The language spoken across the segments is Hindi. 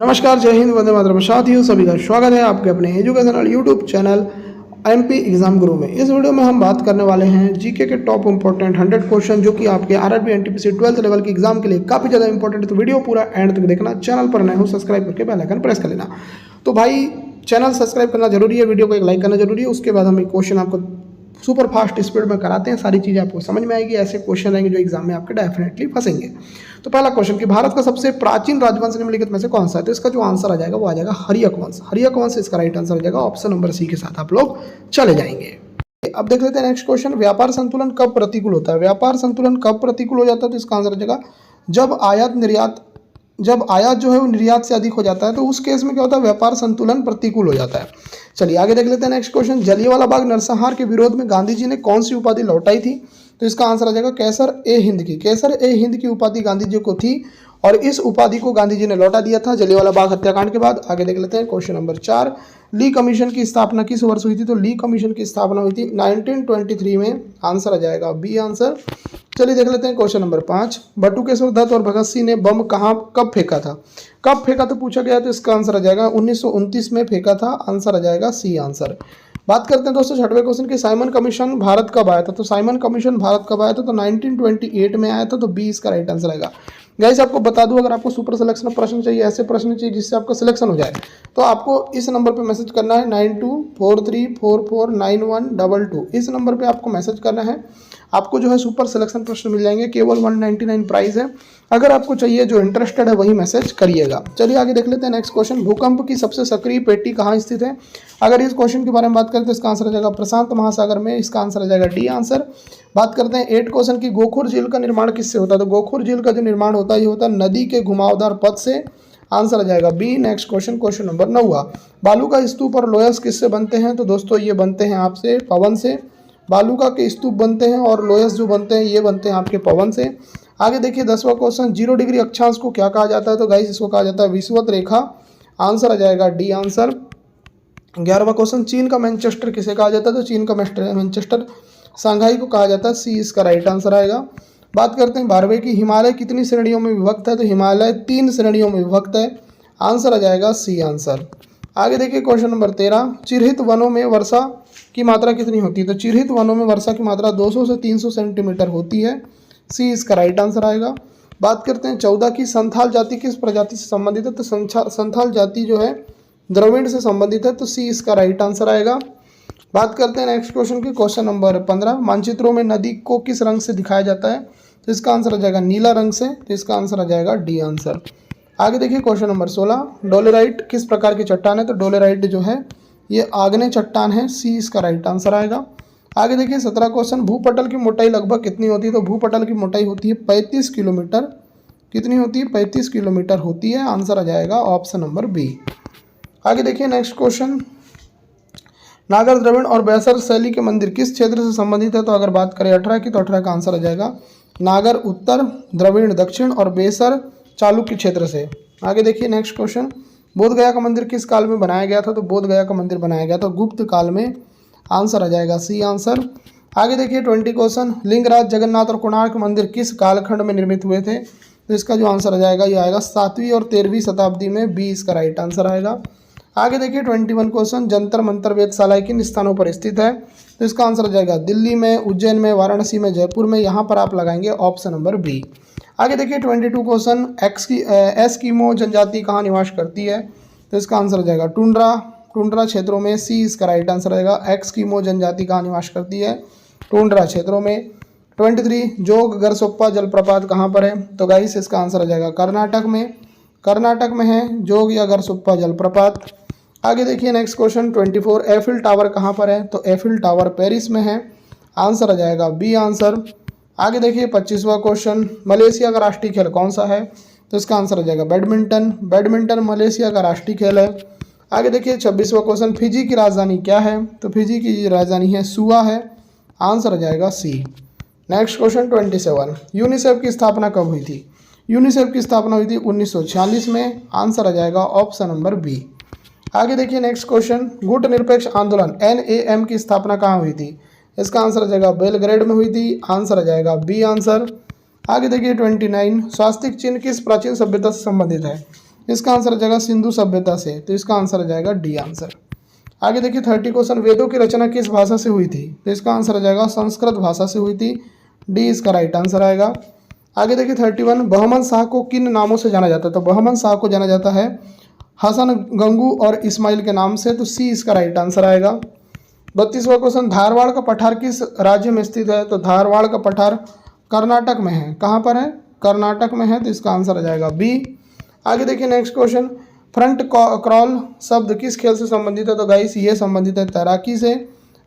नमस्कार, जय हिंद, वंदे मातरम। साथियों, सभी का स्वागत है आपके अपने educational YouTube channel MP exam गुरु में। इस वीडियो में हम बात करने वाले हैं जीके के टॉप इंपॉर्टेंट 100 क्वेश्चन जो कि आपके आरआरबी एनटीपीसी 12th लेवल के एग्जाम के लिए काफ़ी ज़्यादा इंपॉर्टेंट है। तो वीडियो पूरा एंड तक देखना। चैनल पर नए हो सब्सक्राइब करके बेल आइकन प्रेस कर लेना। तो भाई, चैनल सब्सक्राइब करना जरूरी है, वीडियो को एक लाइक करना जरूरी है। उसके बाद हम एक क्वेश्चन आपको सुपर फास्ट स्पीड में कराते हैं, सारी चीज़ें आपको समझ में आएगी। ऐसे क्वेश्चन आएंगे जो एग्जाम में आपके डेफिनेटली फंसेंगे। तो पहला क्वेश्चन कि भारत का सबसे प्राचीन राजवंश निम्नलिखित में से कौन सा है? तो इसका जो आंसर आ जाएगा वो आ जाएगा हर्यक वंश। हर्यक वंश इसका राइट आंसर हो जाएगा। ऑप्शन नंबर सी के साथ आप लोग चले जाएंगे। अब देख लेते हैं नेक्स्ट क्वेश्चन। व्यापार संतुलन कब प्रतिकूल होता है? व्यापार संतुलन कब प्रतिकूल हो जाता है? तो इसका आंसर हो जाएगा जब आयात जो है वो निर्यात से अधिक हो जाता है, तो उस केस में क्या होता है? व्यापार संतुलन प्रतिकूल हो जाता है। चलिए आगे देख लेते हैं नेक्स्ट क्वेश्चन। जलियांवाला बाग नरसंहार के विरोध में गांधी जी ने कौन सी उपाधि लौटाई थी? तो इसका आंसर आ जाएगा कैसर ए हिंद की। कैसर ए हिंद की उपाधि गांधी जी को थी और इस उपाधि को गांधी जी ने लौटा दिया था जलियांवाला बाग हत्याकांड के बाद। आगे देख लेते हैं क्वेश्चन नंबर 4। ली कमीशन की स्थापना किस वर्ष हुई थी? तो ली कमीशन की स्थापना हुई थी 1923 में। आंसर आ जाएगा बी आंसर। चलिए देख लेते हैं क्वेश्चन नंबर 5। बटुकेश्वर दत्त और भगत सिंह ने बम कब फेंका था? कब फेंका तो पूछा गया, तो इसका आंसर आ जाएगा 1929 में फेंका था। आंसर आ जाएगा सी आंसर। बात करते हैं दोस्तों 6वें क्वेश्चन की साइमन कमीशन भारत कब आया था? तो साइमन कमीशन भारत कब आया था? तो 1928 में आया था। तो बी इसका राइट आंसर आएगा। गाइस आपको बता दूं, अगर आपको सुपर सिलेक्शन प्रश्न चाहिए, ऐसे प्रश्न चाहिए जिससे आपका सिलेक्शन हो जाए, तो आपको इस नंबर पे मैसेज करना है 9243449122। इस नंबर पे आपको मैसेज करना है। आपको जो है सुपर सिलेक्शन प्रश्न मिल जाएंगे। केवल 199 प्राइस है। अगर आपको चाहिए, जो इंटरेस्टेड है वही मैसेज करिएगा। चलिए आगे देख लेते हैं नेक्स्ट क्वेश्चन। भूकंप की सबसे सक्रिय पेटी कहाँ स्थित है? अगर इस क्वेश्चन के बारे में बात करें तो इसका आंसर आ जाएगा प्रशांत महासागर में। इसका आंसर आ जाएगा डी आंसर। बात करते हैं 8 क्वेश्चन की। गोखुर झील का निर्माण किससे होता है? तो गोखुर झील का जो निर्माण होता है ये होता है नदी के घुमावदार पथ से। आंसर आ जाएगा B. Next question, question number 9। बालू का स्तूप और लोयस किससे बनते हैं? तो दोस्तों ये बनते हैं आपसे पवन से। बालूका के स्तूप बनते हैं और लोयस जो बनते हैं ये बनते हैं आपके पवन से। आगे देखिए 10वां क्वेश्चन। 0 डिग्री अक्षांश को क्या कहा जाता है? तो गाइस इसको कहा जाता है विषुवत रेखा। आंसर आ जाएगा डी आंसर। 11वां क्वेश्चन। चीन का मैनचेस्टर किसे कहा जाता है? तो चीन का मैनचेस्टर शंघाई को कहा जाता है। सी इसका राइट आंसर आएगा। बात करते हैं 12वें की। हिमालय कितनी श्रेणियों में विभक्त है? तो हिमालय 3 श्रेणियों में विभक्त है। आंसर आ जाएगा सी आंसर। आगे देखिए क्वेश्चन नंबर 13। चिरहित वनों में वर्षा की मात्रा कितनी होती है? तो चिरहित वनों में वर्षा की मात्रा 200 से 300 सेंटीमीटर होती है। सी इसका राइट आंसर आएगा। बात करते हैं 14 की। संथाल जाति किस प्रजाति से संबंधित है? तो संथाल जाति जो है द्रविड़ से संबंधित है। तो सी इसका राइट आंसर आएगा। बात करते हैं नेक्स्ट क्वेश्चन की। Question number 15। मानचित्रों में नदी को किस रंग से दिखाया जाता है? तो इसका आंसर आ जाएगा नीला रंग से। तो इसका आंसर आ जाएगा डी आंसर। आगे देखिए क्वेश्चन नंबर 16। डोलेराइट किस प्रकार की चट्टान है? तो डोलेराइट जो है ये आग्नेय चट्टान है। सी इसका राइट आंसर आएगा। आगे देखिए 17 क्वेश्चन। भूपटल की मोटाई लगभग कितनी होती है? तो भूपटल की मोटाई होती है 35 किलोमीटर। कितनी होती है? 35 किलोमीटर होती है। आंसर आ जाएगा ऑप्शन नंबर बी। आगे देखिए नेक्स्ट क्वेश्चन। नागर द्रविड़ और बैसर शैली के मंदिर किस क्षेत्र से संबंधित है? तो अगर बात करें 18 की, तो 18 का आंसर आ जाएगा नागर उत्तर, द्रविड़ दक्षिण और बेसर चालुक्य क्षेत्र से। आगे देखिए नेक्स्ट क्वेश्चन। बोध गया का मंदिर किस काल में बनाया गया था? तो बोध गया का मंदिर बनाया गया था गुप्त काल में। आंसर आ जाएगा सी आंसर। आगे देखिए 20 क्वेश्चन। लिंगराज, जगन्नाथ और कोणार्क मंदिर किस कालखंड में निर्मित हुए थे? तो इसका जो आंसर आ जाएगा ये आएगा 7वीं और 13वीं शताब्दी में। बी इसका राइट आंसर आएगा। आगे देखिए 21 क्वेश्चन। जंतर मंतर वेधशाला किन स्थानों पर स्थित है? तो इसका आंसर आ जाएगा दिल्ली में, उज्जैन में, वाराणसी में, जयपुर में। यहाँ पर आप लगाएंगे ऑप्शन नंबर बी। आगे देखिए 22 क्वेश्चन। एस्किमो जनजाति कहाँ निवास करती है? तो इसका आंसर आ जाएगा टुंड्रा क्षेत्रों में। सी इसका राइट आंसर आएगा। एस्किमो जनजाति कहाँ निवास करती है? टुंड्रा क्षेत्रों में। 23 जोग गरसोप्पा जलप्रपात कहाँ पर है? तो गाइस इसका आंसर आ जाएगा कर्नाटक में। कर्नाटक में है जोग या गरसोप्पा जलप्रपात। आगे देखिए नेक्स्ट क्वेश्चन 24। एफिल टावर कहाँ पर है? तो एफिल टावर पेरिस में है। आंसर आ जाएगा बी आंसर। आगे देखिए 25वां क्वेश्चन। मलेशिया का राष्ट्रीय खेल कौन सा है? तो इसका आंसर आ जाएगा बैडमिंटन। बैडमिंटन मलेशिया का राष्ट्रीय खेल है। आगे देखिए 26वां क्वेश्चन। फिजी की राजधानी क्या है? तो फिजी की राजधानी है सुआ है। आंसर आ जाएगा सी। Next question 27। यूनिसेफ की स्थापना कब हुई थी? यूनिसेफ की स्थापना हुई थी 1946 में। आंसर आ जाएगा ऑप्शन नंबर बी। आगे देखिए नेक्स्ट क्वेश्चन। गुट निरपेक्ष आंदोलन NAM की स्थापना कहाँ हुई थी? इसका आंसर आ जाएगा बेलग्रेड में हुई थी। आंसर आ जाएगा बी आंसर। आगे देखिए 29। स्वास्तिक चिन्ह किस प्राचीन सभ्यता से संबंधित है? इसका आंसर आ जाएगा सिंधु सभ्यता से, तो इसका आंसर आ जाएगा डी आंसर। आगे देखिए 30 क्वेश्चन, वेदों की रचना किस भाषा से हुई थी? तो इसका आंसर आ जाएगा संस्कृत भाषा से हुई थी, डी इसका राइट आंसर आएगा। आगे देखिए 31, बहमन शाह को किन नामों से जाना जाता है? तो बहमन शाह को जाना जाता है हसन, गंगू और इस्माइल के नाम से, तो सी इसका राइट आंसर आएगा। 32वां क्वेश्चन, धारवाड़ का पठार किस राज्य में स्थित है? तो धारवाड़ का पठार कर्नाटक में है। कहाँ पर है? कर्नाटक में है, तो इसका आंसर आ जाएगा बी। आगे देखिए नेक्स्ट क्वेश्चन, फ्रंट क्रॉल शब्द किस खेल से संबंधित है? तो गाइस ये संबंधित है तैराकी से,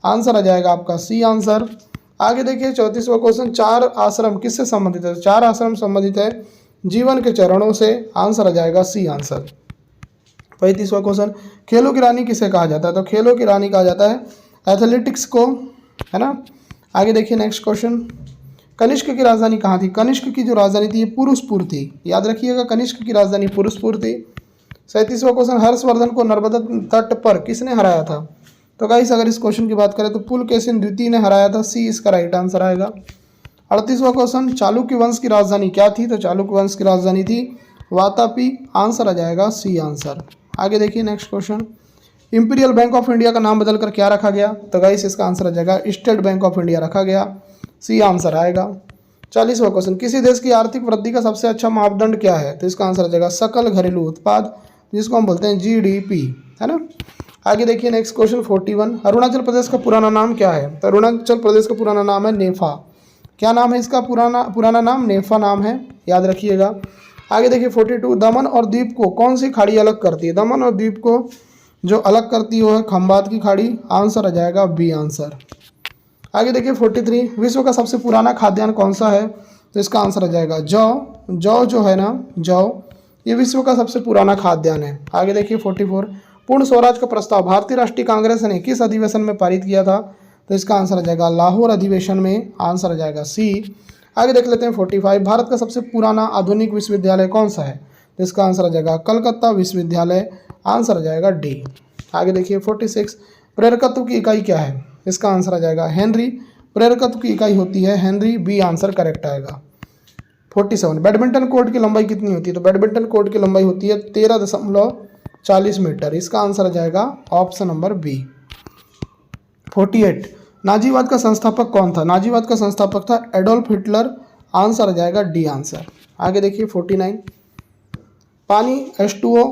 आंसर आ जाएगा आपका सी आंसर। आगे देखिए 34वां क्वेश्चन, चार आश्रम किससे संबंधित है? तो चार आश्रम संबंधित है जीवन के चरणों से, आंसर आ जाएगा सी आंसर। 35वां क्वेश्चन, खेलों की रानी किसे कहा जाता है? तो खेलों की रानी कहा जाता है एथलेटिक्स को, है ना। आगे देखिए नेक्स्ट क्वेश्चन, कनिष्क की राजधानी कहाँ थी? कनिष्क की जो राजधानी थी ये पुरुषपुर थी, याद रखिएगा कनिष्क की राजधानी पुरुषपुर थी। 37वां क्वेश्चन, हर्षवर्धन को नर्मदा तट पर किसने हराया था? तो गाइस अगर इस क्वेश्चन की बात करें तो पुलकेशिन द्वितीय ने हराया था, सी इसका राइट आंसर आएगा। 38वां क्वेश्चन, चालुक्य वंश की राजधानी क्या थी? तो चालुक्य वंश की राजधानी थी वातापी, आंसर आ जाएगा सी आंसर। आगे देखिए next question, imperial bank of India का नाम बदलकर क्या रखा गया? तो गाइस इसका आंसर आ जाएगा स्टेट बैंक ऑफ इंडिया रखा गया, सी आंसर आएगा। 40वां क्वेश्चन, किसी देश की आर्थिक वृद्धि का सबसे अच्छा मापदंड क्या है? तो इसका आंसर आ जाएगा सकल घरेलू उत्पाद, जिसको हम बोलते हैं जीडीपी, है ना। आगे देखिए नेक्स्ट क्वेश्चन 41, अरुणाचल प्रदेश का पुराना नाम क्या है? तो अरुणाचल प्रदेश का पुराना नाम है नेफा। क्या नाम है इसका? पुराना नाम नेफा नाम है, याद रखिएगा। आगे देखिए 42, दमन और दीप को कौन सी खाड़ी अलग करती है? दमन और दीप को जो अलग करती है वो है खंबात की खाड़ी, आंसर आ जाएगा बी आंसर। आगे देखिए 43, विश्व का सबसे पुराना खाद्यान्न कौन सा है? तो इसका आंसर आ जाएगा जौ। जौ जो है ना, जौ, ये विश्व का सबसे पुराना खाद्यान्न है। आगे देखिए 44, पूर्ण स्वराज का प्रस्ताव भारतीय राष्ट्रीय कांग्रेस ने किस अधिवेशन में पारित किया था? तो इसका आंसर आ जाएगा लाहौर अधिवेशन में, आंसर आ जाएगा सी। आगे देख लेते हैं 45, भारत का सबसे पुराना आधुनिक विश्वविद्यालय कौन सा है? तो इसका आंसर आ जाएगा कलकत्ता विश्वविद्यालय, आंसर आ जाएगा डी। आगे देखिए 46, प्रेरकत्व की इकाई क्या है? इसका आंसर आ जाएगा हेनरी, प्रेरकत्व की इकाई होती है हेनरी, बी आंसर करेक्ट आएगा। 47, बैडमिंटन कोर्ट की लंबाई कितनी होती है? तो बैडमिंटन कोर्ट की लंबाई होती है 13.40 मीटर, इसका आंसर आ जाएगा ऑप्शन नंबर बी। 48, नाजीवाद का संस्थापक कौन था? नाजीवाद का संस्थापक था एडोल्फ हिटलर, आंसर आ जाएगा डी आंसर। आगे देखिए 49, पानी H2O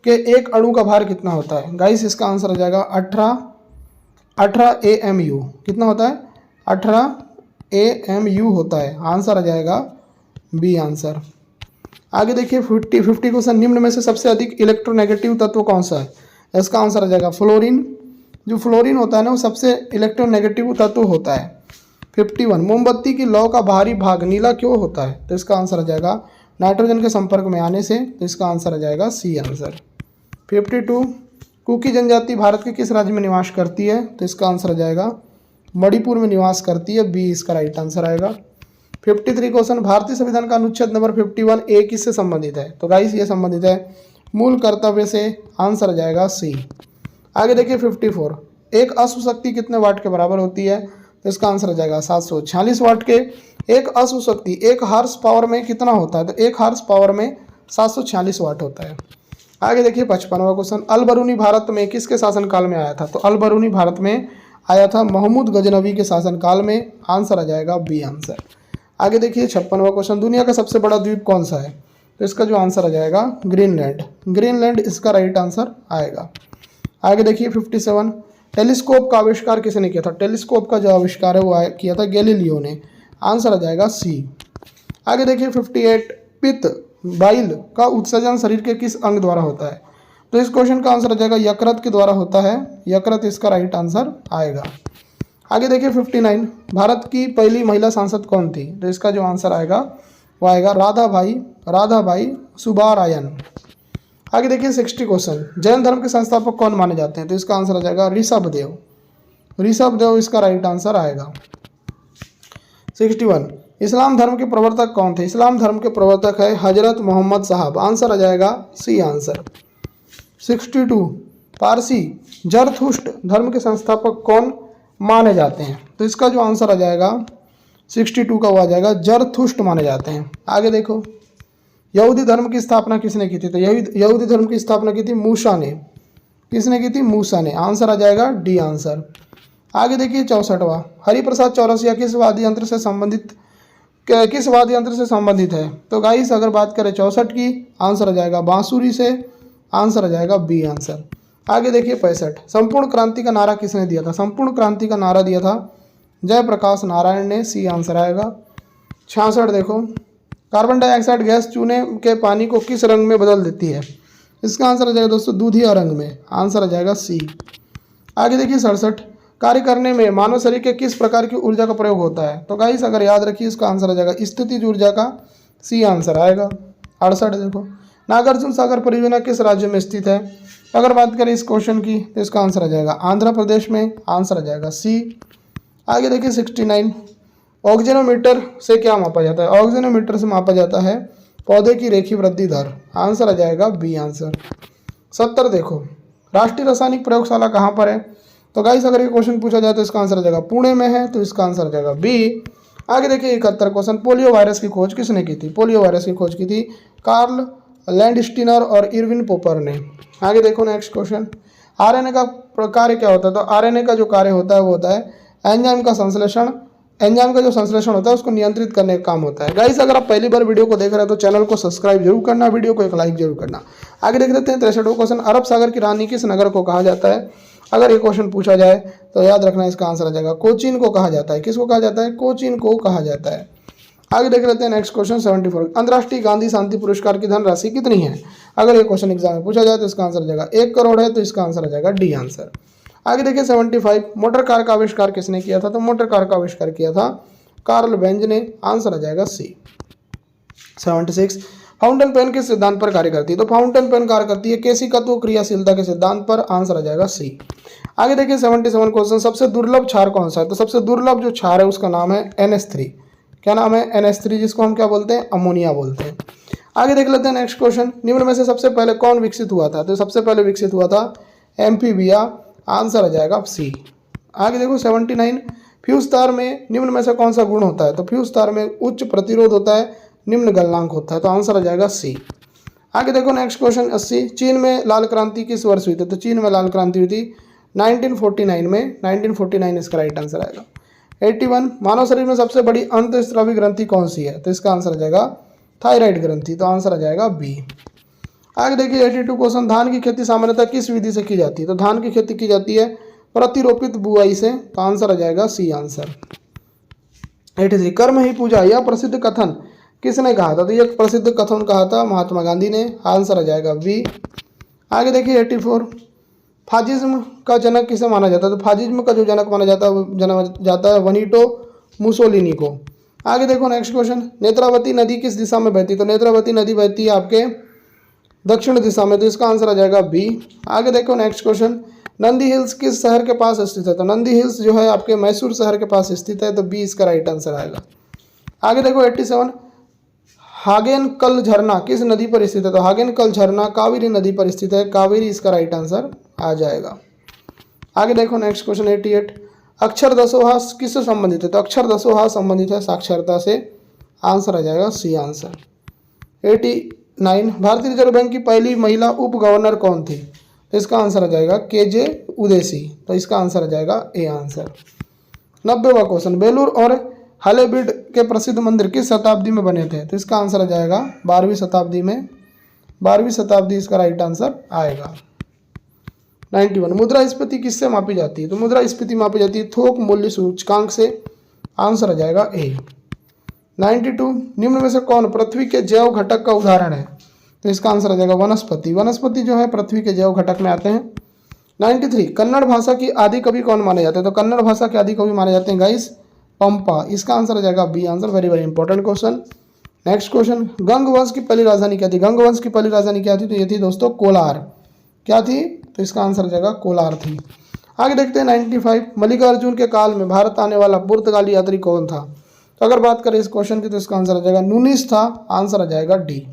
के एक अणु का भार कितना होता है? गाइस इसका आंसर आ जाएगा 18 AMU। कितना होता है? 18 AMU होता है, आंसर आ जाएगा बी आंसर। आगे देखिए 50 क्वेश्चन, निम्न में से सबसे अधिक इलेक्ट्रोनेगेटिव तत्व कौन सा है? इसका आंसर आ जाएगा फ्लोरीन। जो फ्लोरीन होता है ना वो सबसे इलेक्ट्रोनेगेटिव तत्व होता है। 51, मोमबत्ती की लौ का बाहरी भाग नीला क्यों होता है? तो इसका आंसर आ जाएगा नाइट्रोजन के संपर्क में आने से, तो इसका आंसर आ जाएगा सी आंसर। 52, कुकी जनजाति भारत के किस राज्य में निवास करती है? तो इसका आंसर आ जाएगा मणिपुर में निवास करती है, बी इसका राइट आंसर आएगा। 53 क्वेश्चन, भारतीय संविधान का अनुच्छेद नंबर 51A किससे संबंधित है? तो गाइस ये संबंधित है मूल कर्तव्य से, आंसर आ जाएगा सी। आगे देखिए 54, एक अश्व शक्ति कितने वाट के बराबर होती है? तो इसका आंसर आ जाएगा 746 वाट के। एक अश्व शक्ति एक हार्स पावर में कितना होता है? तो एक हार्स पावर में 746 वाट होता है। आगे देखिए 55वां क्वेश्चन, अल बरूनी भारत में किसके शासनकाल में आया था? तो अल बरूनी भारत में आया था महमूद गजनवी के शासनकाल में, आंसर आ जाएगा बी आंसर। आगे देखिए 56वां क्वेश्चन, दुनिया का सबसे बड़ा द्वीप कौन सा है? तो इसका जो आंसर आ जाएगा ग्रीनलैंड, ग्रीनलैंड इसका राइट आंसर आएगा। आगे देखिए 57, टेलीस्कोप का आविष्कार किसने किया था? टेलीस्कोप का जो आविष्कार है वो किया था गैलीलियो ने, आंसर आ जाएगा सी। आगे देखिए 58, पित्त बाइल का उत्सर्जन शरीर के किस अंग द्वारा होता है? तो इस क्वेश्चन का आंसर आ जाएगा यकृत के द्वारा होता है, यकृत इसका राइट आंसर आएगा। आगे देखिए 59, भारत की पहली महिला सांसद कौन थी? तो इसका जो आंसर आएगा वो आएगा राधाबाई सुब्बारायन। आगे देखिए 60 क्वेश्चन, जैन धर्म के संस्थापक कौन माने जाते हैं? तो इसका आंसर आ जाएगा ऋषभदेव, ऋषभदेव इसका राइट आंसर आएगा। 61, इस्लाम धर्म के प्रवर्तक कौन थे? इस्लाम धर्म के प्रवर्तक है हजरत मोहम्मद साहब, आंसर आ जाएगा सी आंसर। 62, पारसी जरथुष्ट धर्म के संस्थापक कौन माने जाते हैं? तो इसका जो आंसर आ जाएगा 62 का वो आ जाएगा जरथुष्ट माने जाते हैं। आगे देखो यहूदी धर्म की स्थापना किसने की थी? तो यहूदी धर्म की स्थापना की थी मूसा ने। किसने की थी? मूसा ने। आंसर आ जाएगा डी आंसर। आगे देखिए 64वां, हरिप्रसाद चौरसिया किस वाद्य यंत्र से संबंधित है? तो गाइस अगर बात करें 64 की, आंसर आ जाएगा बांसुरी से। आंसर आ जाएगा बी आंसर। आगे देखिए 65, संपूर्ण क्रांति का नारा किसने दिया था? संपूर्ण क्रांति का नारा दिया था जयप्रकाश नारायण ने। सी आंसर आएगा। 66 देखो, कार्बन डाइऑक्साइड गैस चूने के पानी को किस रंग में बदल देती है? इसका आंसर आ जाएगा दोस्तों दूधिया रंग में। आंसर आ जाएगा सी। आगे देखिए 67, कार्य करने में मानव शरीर के किस प्रकार की ऊर्जा का प्रयोग होता है? तो गाइस अगर याद रखिए इसका आंसर आ जाएगा स्थितिज ऊर्जा का। सी आंसर आएगा। 68 देखो, नागार्जुन सागर परियोजना किस राज्य में स्थित है? अगर बात करें इस क्वेश्चन की तो इसका आंसर आ जाएगा आंध्र प्रदेश में। आंसर आ जाएगा सी। आगे देखिए 69, ऑक्सीजनोमीटर से क्या मापा जाता है? ऑक्सीजनोमीटर से मापा जाता है पौधे की रेखीय वृद्धि दर। आंसर आ जाएगा बी आंसर। 70 देखो, राष्ट्रीय रासायनिक प्रयोगशाला कहाँ पर है? तो गाइस अगर ये क्वेश्चन पूछा जाए तो इसका आंसर आ जाएगा पुणे में है। तो इसका आंसर आ जाएगा बी। आगे देखिए 71 क्वेश्चन, पोलियो वायरस की खोज किसने की थी? पोलियो वायरस की खोज की थी कार्ल लैंडस्टीनर और इरविन पोपर ने। आगे देखो नेक्स्ट क्वेश्चन, आरएनए का कार्य क्या होता है? तो आरएनए का जो कार्य होता है वो होता है एंजाइम का संश्लेषण। एंजाइम का जो संश्लेषण होता है उसको नियंत्रित करने का काम होता है। गाइस अगर आप पहली बार वीडियो को देख रहे हैं तो चैनल को सब्सक्राइब जरूर करना, वीडियो को एक लाइक जरूर करना। आगे देख लेते हैं 63वां क्वेश्चन, अरब सागर की रानी किस नगर को कहा जाता है? अगर ये क्वेश्चन पूछा जाए तो याद रखना इसका आंसर आ जाएगा कोचीन को कहा जाता है। किसको कहा जाता है? कोचीन को कहा जाता है। आगे देख लेते हैं नेक्स्ट क्वेश्चन 74, अंतर्राष्ट्रीय गांधी शांति पुरस्कार की धनराशि कितनी है? अगर ये क्वेश्चन एग्जाम में पूछा जाए तो इसका आंसर आ जाएगा 1 करोड़ है। तो इसका आंसर आ जाएगा डी आंसर। आगे देखिए 75, मोटर कार का आविष्कार किसने किया था? तो मोटर कार का आविष्कार किया था कार्ल बेंज ने। आंसर आ जाएगा सी। 76, फाउंटेन पेन किस सिद्धांत पर कार्य करती है? तो फाउंटेन पेन कार्य करती है केशिकत्व क्रियाशीलता के सिद्धांत पर। आंसर आ जाएगा सी। आगे देखिए 77 क्वेश्चन, सबसे दुर्लभ क्षार कौन सा है? तो सबसे दुर्लभ जो क्षार है उसका नाम है NH3। क्या नाम है? NH3, जिसको हम क्या बोलते हैं? अमोनिया बोलते हैं। आगे देख लेते हैं नेक्स्ट क्वेश्चन, निम्न में से सबसे पहले कौन विकसित हुआ था? तो सबसे पहले विकसित हुआ था एम्फीबिया। आंसर आ जाएगा सी। आगे देखो 79, फ्यूज तार में निम्न में से कौन सा गुण होता है? तो फ्यूज तार में उच्च प्रतिरोध होता है, निम्न गलनांक होता है। तो आंसर आ जाएगा सी। आगे देखो नेक्स्ट क्वेश्चन 80, चीन में लाल क्रांति किस वर्ष हुई थी? तो चीन में लाल क्रांति हुई थी 1949 में। 1949 इसका राइट आंसर आएगा। 81, मानव शरीर में सबसे बड़ी अंतःस्रावी ग्रंथि कौन सी है? तो इसका आंसर आ जाएगा थायराइड ग्रंथि। तो आंसर आ जाएगा बी। आगे देखिए 82 क्वेश्चन, धान की खेती सामान्यतः किस विधि से की जाती है? तो धान की खेती की जाती है प्रतिरोपित बुआई से। तो आंसर आ जाएगा सी आंसर। 83, कर्म ही पूजा, यह प्रसिद्ध कथन किसने कहा था? तो यह प्रसिद्ध कथन कहा था महात्मा गांधी ने। आंसर आ जाएगा बी। आगे देखिए 84, फाजिज्म का जनक किसे माना जाता है? तो फाजिज्म का जो जनक माना जाता है वनीटो मुसोलिनी को। आगे देखो नेक्स्ट क्वेश्चन, नेत्रावती नदी किस दिशा में बहती है? तो नेत्रावती नदी बहती है आपके दक्षिण दिशा में। तो इसका आंसर आ जाएगा बी। आगे देखो नेक्स्ट क्वेश्चन, नंदी हिल्स किस शहर के पास स्थित है? तो नंदी हिल्स जो है आपके मैसूर शहर के पास स्थित है। तो बी इसका राइट आंसर आएगा। आगे देखो 87, हागेनकल झरना किस नदी पर स्थित है? तो हागेनकल झरना कावेरी नदी पर स्थित है। कावेरी इसका राइट आंसर आ जाएगा। आगे देखो नेक्स्ट क्वेश्चन 88, अक्षर दसोहास किससे संबंधित है? तो अक्षर दसोहास संबंधित है साक्षरता से। आंसर आ जाएगा सी आंसर। 89, भारतीय रिजर्व बैंक की पहली महिला उप गवर्नर कौन थी? तो इसका आंसर आ जाएगा KJ उदेसी। तो इसका आंसर आ जाएगा ए आंसर। 90वां क्वेश्चन, बेलूर और हलेबीड के प्रसिद्ध मंदिर किस शताब्दी में बने थे? तो इसका आंसर आ जाएगा 12वीं शताब्दी में। 12वीं शताब्दी इसका राइट आंसर आएगा। 91, मुद्रास्फीति किससे मापी जाती है? तो मुद्रास्फीति मापी जाती है थोक मूल्य सूचकांक से। आंसर आ जाएगा ए। 92, निम्न में से कौन पृथ्वी के जैव घटक का उदाहरण है? तो इसका आंसर आ जाएगा वनस्पति। वनस्पति जो है पृथ्वी के जैव घटक में आते हैं। 93, कन्नड़ भाषा की आदि कवि कौन माने जाते हैं? तो कन्नड़ भाषा के आदि कवि माने जाते हैं गाइस पंपा। इसका आंसर आ जाएगा B answer. Very very important question. Next question, गंग वंश की पहली राजधानी क्या थी? गंग वंश की पहली राजधानी क्या थी? तो ये थी दोस्तों कोलार। क्या थी? तो इसका आंसर आ जाएगा कोलार थी। आगे देखते हैं 95, मल्लिकार्जुन के काल में भारत आने वाला पुर्तगाली यात्री कौन था? तो अगर बात करें इस क्वेश्चन की तो इसका आंसर आ जाएगा नूनिस था। आंसर आ जाएगा डी।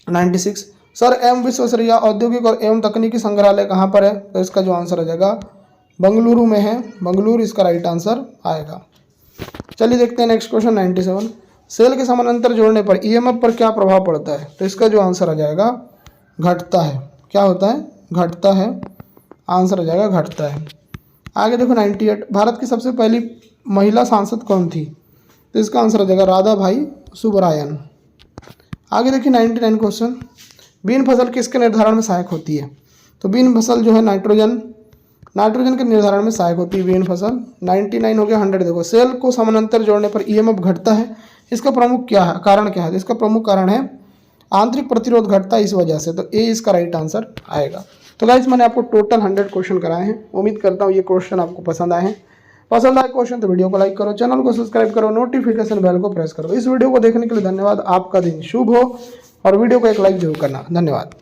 96, सर एम विश्वेश्वरैया औद्योगिक और एवं तकनीकी संग्रहालय कहाँ पर है? तो इसका जो आंसर आ जाएगा बंगलुरु में है। बंगलुरु इसका राइट आंसर आएगा। चलिए देखते हैं नेक्स्ट क्वेश्चन 97, सेल के समानांतर जोड़ने पर ईएमएफ पर क्या प्रभाव पड़ता है? तो इसका जो आंसर आ जाएगा घटता है। क्या होता है? घटता है। आंसर आ जाएगा घटता है। आगे देखो 98, भारत की सबसे पहली महिला सांसद कौन थी? तो इसका आंसर आ जाएगा राधा भाई सुब्रायन। आगे देखिए 99 क्वेश्चन, बीन फसल किसके निर्धारण में सहायक होती है? तो बीन फसल जो है नाइट्रोजन के निर्धारण में सहायक होती है बीन फसल। 99 हो गया। 100 देखो, सेल को समानांतर जोड़ने पर ईएमएफ घटता है, इसका प्रमुख क्या है, कारण क्या है? इसका प्रमुख कारण है आंतरिक प्रतिरोध घटता है इस वजह से। तो ए इसका राइट आंसर आएगा। तो गाइस मैंने आपको टोटल 100 क्वेश्चन कराए हैं। उम्मीद करता हूँ ये क्वेश्चन आपको पसंद आए हैं। पसंद आए क्वेश्चन तो वीडियो को लाइक करो, चैनल को सब्सक्राइब करो, नोटिफिकेशन बेल को प्रेस करो। इस वीडियो को देखने के लिए धन्यवाद। आपका दिन शुभ हो और वीडियो को एक लाइक जरूर करना। धन्यवाद।